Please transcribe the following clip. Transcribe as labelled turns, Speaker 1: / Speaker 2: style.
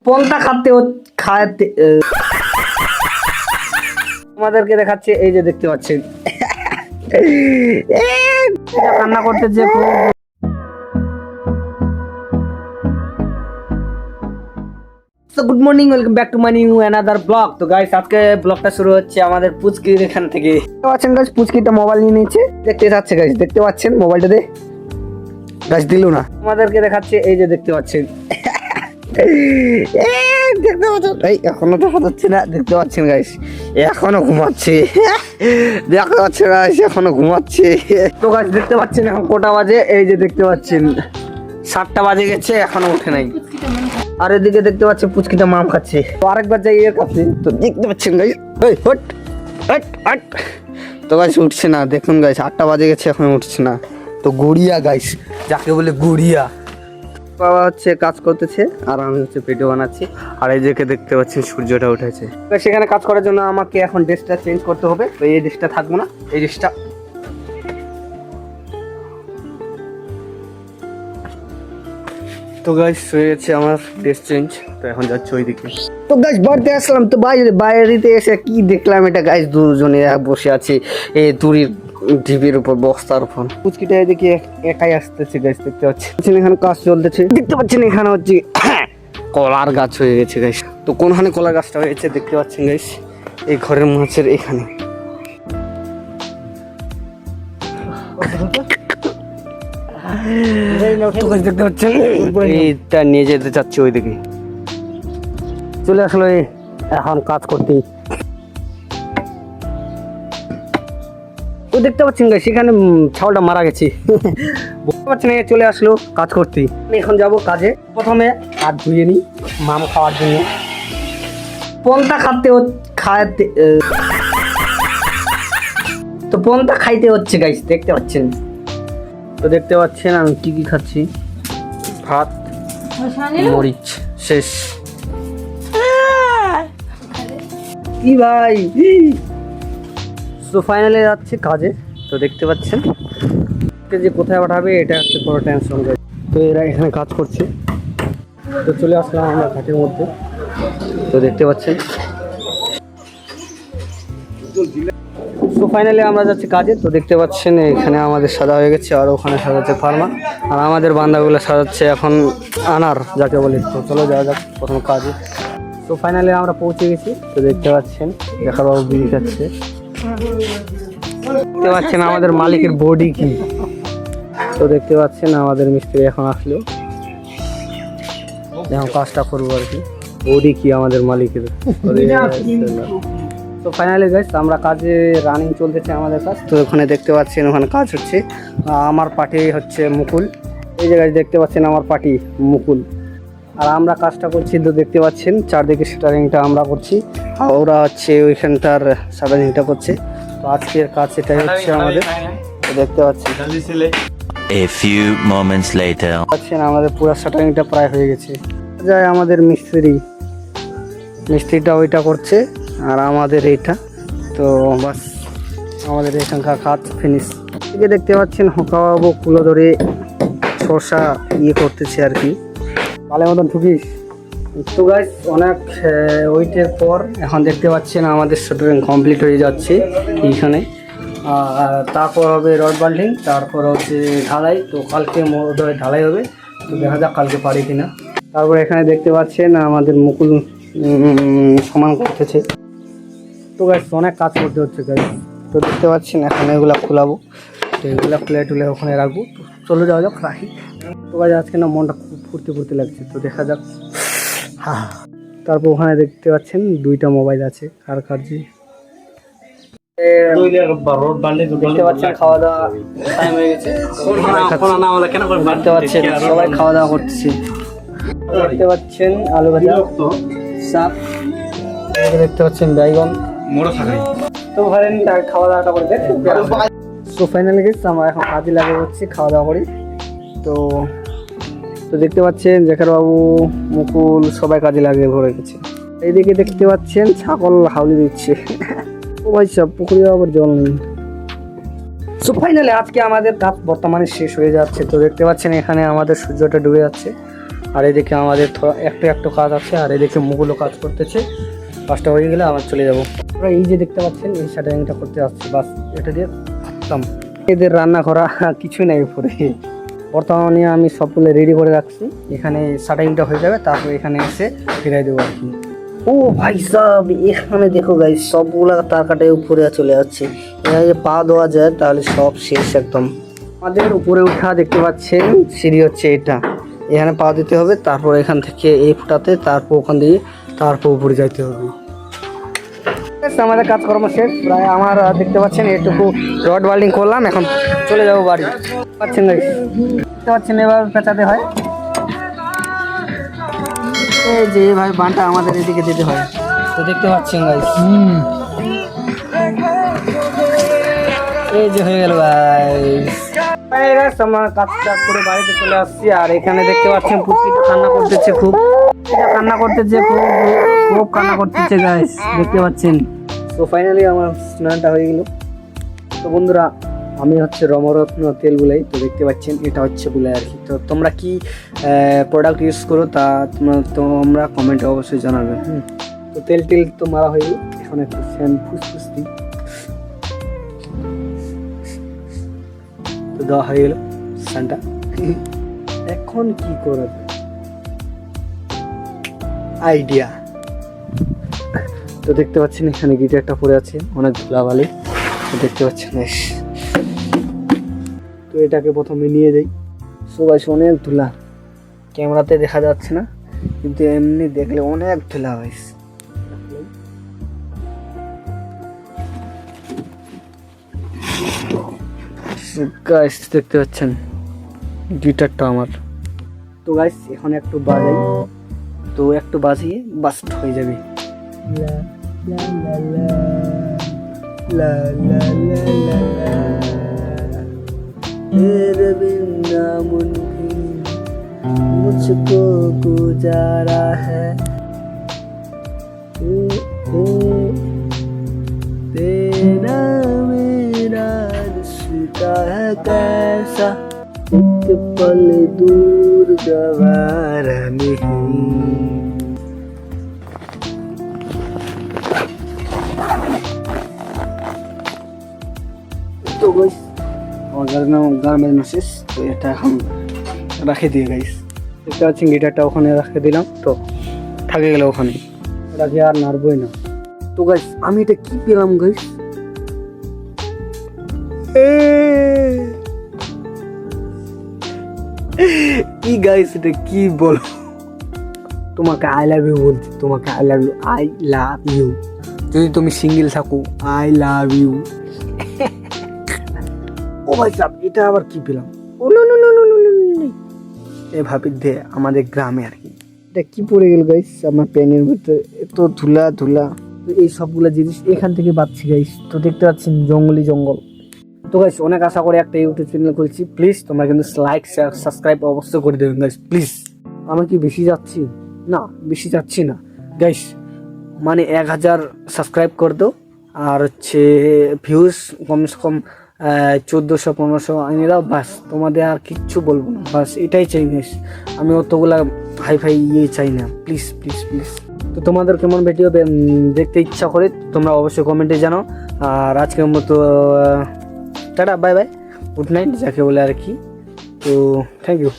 Speaker 1: পন্তা খাতে আমাদেরকে দেখাচ্ছে, এই যে দেখতে পাচ্ছেন কান্না করতেছে খুব। Good morning, welcome back to my new another blog. তো গাইস আজকে ব্লগটা শুরু হচ্ছে আমাদের পুচকির এখান থেকে। দেখতে পাচ্ছেন গাইস, পুচকিটা মোবাইল নিয়ে নিয়েছে, দেখতে যাচ্ছে গাইস, দেখতে পাচ্ছেন মোবাইলটা দে গাইস, দিল না। আমাদেরকে দেখাচ্ছে, এই যে দেখতে পাচ্ছেন দেখতে পাচ্ছেন, এই এখনো দেখা যাচ্ছে না, দেখতে পাচ্ছেন গাইস এখনো ঘুমাচ্ছে, দেখতে পাচ্ছেন গাইস এখনো ঘুমাচ্ছে। তো গাইস দেখতে পাচ্ছেন এখন কটা বাজে, এই যে দেখতে পাচ্ছেন 7টা বাজে গেছে, এখনো উঠে নাই। আর এদিকে দেখতে পাচ্ছেন পুচকিটা মাম খাচ্ছে। তো আরেকবার যাই এর কাছে, তো দেখতে পাচ্ছেন গাইস, এই হট হট হট, তো গাইস উঠছে না, দেখুন গাইস 8টা বাজে গেছে এখনো উঠছে না। তো গুড়িয়া গাইস, যাকে বলে গুড়িয়া। বাবা হচ্ছে কাজ করতেছে আর আমি হচ্ছে ভিডিও বানাচ্ছি। আর এই যে দেখতে পাচ্ছেন সূর্যটা উঠেছে। সেখানে কাজ করার জন্য আমাকে এখন ড্রেসটা চেঞ্জ করতে হবে। তো এই ড্রেসটা থাকবো না, এই ড্রেসটা তো গাইস হয়ে গেছে আমার ড্রেস চেঞ্জ। তো এখন যাচ্ছি ওইদিকে। তো গাইস বাড়িতে আসলাম, তো বাইরেতে এসে কি দেখলাম, এটা গাইস দুজনে বসে আছে এই দূরের ঢিপির উপর, বস্তার উপর। পুচকিটা এদিকে একাই আসতেছে গাইস, দেখতে পাচ্ছেন এখানে কাজ চলতেছে। দেখতে পাচ্ছেন এখানে হচ্ছে কলার গাছ হয়ে গেছে গাইস। তো কোনখানে কলার গাছটা হয়েছে দেখতে পাচ্ছেন গাইস, এই ঘরের মাছের এখানে। দেখতে পাচ্ছেন এইটা নিয়ে যেতে চাচ্ছি ওইদিকে। চলে আসলো এখন কাজ করতে। তো দেখতে পাচ্ছেন গাইস সেখানে ছাগলটা মারা গেছে, বুঝতে পারছেন, চলে আসলো কাজ করতে। আমি এখন যাব কাজে। প্রথমে হাত ধুয়ে নিই মাম খাওয়ার জন্য। পন্তা খাইতে তো পন্তা খাইতে হচ্ছে গাইস, দেখতে পাচ্ছেন। তো দেখতে পাচ্ছেন আমি কি কি খাচ্ছি, ভাত মরিচ শেষ। কি ভাই, তো ফাইনালি যাচ্ছি কাজে। তো দেখতে পাচ্ছেন যে কোথায় পাঠাবে এটা হচ্ছে বড় টেনশন। তো এরা এখানে কাজ করছে। তো চলে আসলাম আমরা ঘাটের মধ্যে। তো দেখতে পাচ্ছেন, তো ফাইনালি আমরা যাচ্ছি কাজে। তো দেখতে পাচ্ছেন এখানে আমাদের সাদা হয়ে গেছে, আর ওখানে সাজাচ্ছে ফার্মা, আর আমাদের বান্দাগুলো সাজাচ্ছে এখন আনার, যাকে বলি। তো চলো যাওয়া যাক প্রথম কাজে। তো ফাইনালি আমরা পৌঁছে গেছি। তো দেখতে পাচ্ছেন দেখাবাবু বিড়ি খাচ্ছে। দেখতে পাচ্ছেন আমাদের মালিকের বডি কি। তো দেখতে পাচ্ছেন আমাদের মিস্ত্রি এখন আসলো, এখন কাজটা করবো আর কি। বডি কি আমাদের মালিকের। তো ফাইনালি গাইস আমরা কাজে রানিং চলতেছে আমাদের কাজ। তো ওখানে দেখতে পাচ্ছেন ওখানে কাজ হচ্ছে। আমার পার্টি হচ্ছে মুকুল, এই জায়গায় দেখতে পাচ্ছেন আমার পার্টি মুকুল, আর আমরা কাজটা করছি। তো দেখতে পাচ্ছেন চারদিকে স্টারিংটা আমরা করছি, আর ওরা হচ্ছে ওইখানটার স্টারিংটা করছে। তো আজকের কাজ এটাই হচ্ছে আমাদের। তো দেখতে পাচ্ছেন
Speaker 2: A few moments later.
Speaker 1: আমাদের পুরো স্টারিংটা প্রায় হয়ে গেছে। যায় আমাদের মিস্ত্রিটা ওইটা করছে, আর আমাদের এইটা। তো বাস আমাদের এখানকার কাজ ফিনিশ। এদিকে দেখতে পাচ্ছেন হোকাবাবু কুলো ধরে শসা করতেছে আর কি, ভালো মতন ঠুকিস। তো গাইস অনেক ওয়েটের পর এখন দেখতে পাচ্ছেন আমাদের শুটিং কমপ্লিট হয়ে যাচ্ছে এইখানে। তারপর হবে রড বাল্ডিং, তারপর হচ্ছে ঢালাই। তো কালকে বোধহয় ঢালাই হবে, তো দেখা যাক কালকে পারি কিনা। তারপর এখানে দেখতে পাচ্ছেন আমাদের মুকুল সমান করতেছে। তো গাইস অনেক কাজ করতে হচ্ছে গাইস। তো দেখতে পাচ্ছেন এখন এগুলা খোলাবো, তো এগুলা খুলে টুলে ওখানে রাখবো। তো চলে যাওয়া যাক, রাখি। তো গাইস আজকে না মনটা খুব ফুর্তি লাগছে, তো দেখা যাক। তারপর ওখানে দেখতে পাচ্ছেন 2টা মোবাইল আছে কার যে দেখতে পাচ্ছেন খাওয়া দাওয়া টাইম হয়ে গেছে। দেখতে পাচ্ছেন সবাই খাওয়া দাওয়া করতেছে। দেখতে পাচ্ছেন আলু ভাজা, শাক, দেখতে পাচ্ছেন বাইগন। তো ভাই খাওয়া দাওয়াটা করে দেখ। তো ফাইনালি গেছি আমরা এখন কাজে লাগে হচ্ছে, খাওয়া দাওয়া করি। তো দেখতে পাচ্ছেন জেখার বাবু মুকুল সবাই কাজে লাগে ভরে গেছে। এইদিকে দেখতে পাচ্ছেন ছাগল হাউলি দিচ্ছে। ও ভাই সব পুকুরে আবার জল নেই। সো ফাইনালি আজকে আমাদের কাজ বর্তমানে শেষ হয়ে যাচ্ছে। তো দেখতে পাচ্ছেন এখানে আমাদের সূর্যটা ডুবে যাচ্ছে, আর এদিকে আমাদের একটু একটু কাজ আছে, আর এদিকে মুগুলো কাজ করতেছে। কাজটা হয়ে গেলে আবার চলে যাবো। আমরা এই যে দেখতে পাচ্ছেন এই শাটারিংটা করতে আসছি, বাস এটা দিয়ে খতম। এদের রান্না করা কিছুই নাই উপরে। বর্তমানে আমি সবগুলো রেডি করে রাখছি, এখানে শাটারিংটা হয়ে যাবে, তারপর এখানে এসে ফিরাই দেবো আর কি। ও ভাই সাহেব, এখানে দেখো গাইস সবগুলা তার কাটায় উপরে চলে যাচ্ছে। এখানে যে পা দেওয়া যায় তাহলে সব শেষ একদম। আমাদের উপরে উঠা দেখতে পাচ্ছেন সিঁড়ি হচ্ছে এটা, এখানে পা দিতে হবে, তারপর এখান থেকে এই ফুটাতে, তারপর ওখান দিয়ে তারপর উপরে যাইতে হবে। আমাদের কাজকর্ম শেষ প্রায়। আমার দেখতে পাচ্ছেন এটুকু রড ওয়েল্ডিং করলাম, এখন চলে যাবো বাড়ি। পাচ্ছেন দেখতে পাচ্ছেন এবার পেঁচাতে হয়, এই যে ভাই বানটা আমাদের এদিকে দিতে হয়, তো দেখতে পাচ্ছেন গাইস। এই যে হয়ে গেল গাইস, আমার কাজ টাজ করে বাড়িতে চলে আসছি। আর এখানে দেখতে পাচ্ছেন পুচকিটা কান্না করতেছে, খুব কান্না করতেছে, খুব কান্না করতেছে গাইস, দেখতে পাচ্ছেন। তো ফাইনালি আমার স্নানটা হয়ে গেল। তো বন্ধুরা, আমি হচ্ছে রমরত্ন তেল বুলাই, তো দেখতে পাচ্ছেন এটা হচ্ছে বুলাই আর কি। তো তোমরা কি প্রোডাক্ট ইউজ করো তা তোমরা কমেন্টে অবশ্যই জানাবেন। তো তেল তো মারা হয়ে গেল, এখন একটু ফ্যান ফুসফুস দিই। তো দেওয়া হয়ে গেল স্নানটা। এখন কি করা যায় আইডিয়া। তো দেখতে পাচ্ছেন এখানে গিটারটা পড়ে আছে, অনেক ধুলাবালি, তো দেখতে পাচ্ছেন। তো এটাকে প্রথমে নিয়ে যাই। সবাই অনেক ধুলা, ক্যামেরাতে দেখা যাচ্ছে না, কিন্তু এমনি দেখলে অনেক ধুলা হয়েছে। গাইস দেখতে পাচ্ছেন গিটারটা আমার। তো গাইস এখন একটু বাজাই, তো একটু বাজিয়ে বাস্ট হয়ে যাবে। লা লা লা লা লা লা লা লা तेरे बिना मुमकिन मुझको गुजारा है, तेरा मेरा रिश्ता है कैसा, एक पल दूर गवारा नहीं। तो बस গান বাজনা শেষ, তো এটা এখন রাখে দিয়ে গাইস। দেখতে পাচ্ছেন গিটারটা ওখানে রাখে দিলাম, তো থাকে গেল ওখানে, রাখে আর নাড়বই না। তো গাইস আমি এটা কি পেলাম গাইস, কি গাইস এটা কি বলো। তোমাকে আই লাভ ইউ বলছি, তোমাকে I love you, I love you. যদি তুমি সিঙ্গেল থাকো আই লাভ ইউ। ও ভাই সাহেব, এটা আবার কি পেলাম, oh no no no no no no, এ ভাবি দে আমাদের গ্রামে আর কি। এটা কি পড়ে গেল গাইস আমার প্যানের ভিতরে, এত ধুলা ধুলা। তো এই সবগুলা জিনিস এখান থেকে পাচ্ছি গাইস। তো দেখতে পাচ্ছেন জঙ্গলি জঙ্গল। তো গাইস অনেক আশা করে একটা ইউটিউব চ্যানেল খুলছি, প্লিজ তোমরা কিন্তু লাইক শেয়ার সাবস্ক্রাইব অবশ্যই করে দেবেন গাইস প্লিজ। আমি কি বেশি যাচ্ছি না, বেশি যাচ্ছি না গাইস, মানে 1000 সাবস্ক্রাইব করে দাও, আর হচ্ছে ভিউজ কমসে কম 1400-1500 আনিয়ে দাও, বাস। তোমাদের আর কিচ্ছু বলবো না, বাস এটাই চাই গাইস। আমি অতগুলা হাইফাই চাই না, প্লিজ প্লিজ প্লিজ। তো তোমাদের কেমন ভিডিও দেখতে ইচ্ছা করে তোমরা অবশ্যই কমেন্টে জানাও। আর আজকের মতো tata, bye bye, good night যাকে বলে আর কি। তো থ্যাংক ইউ।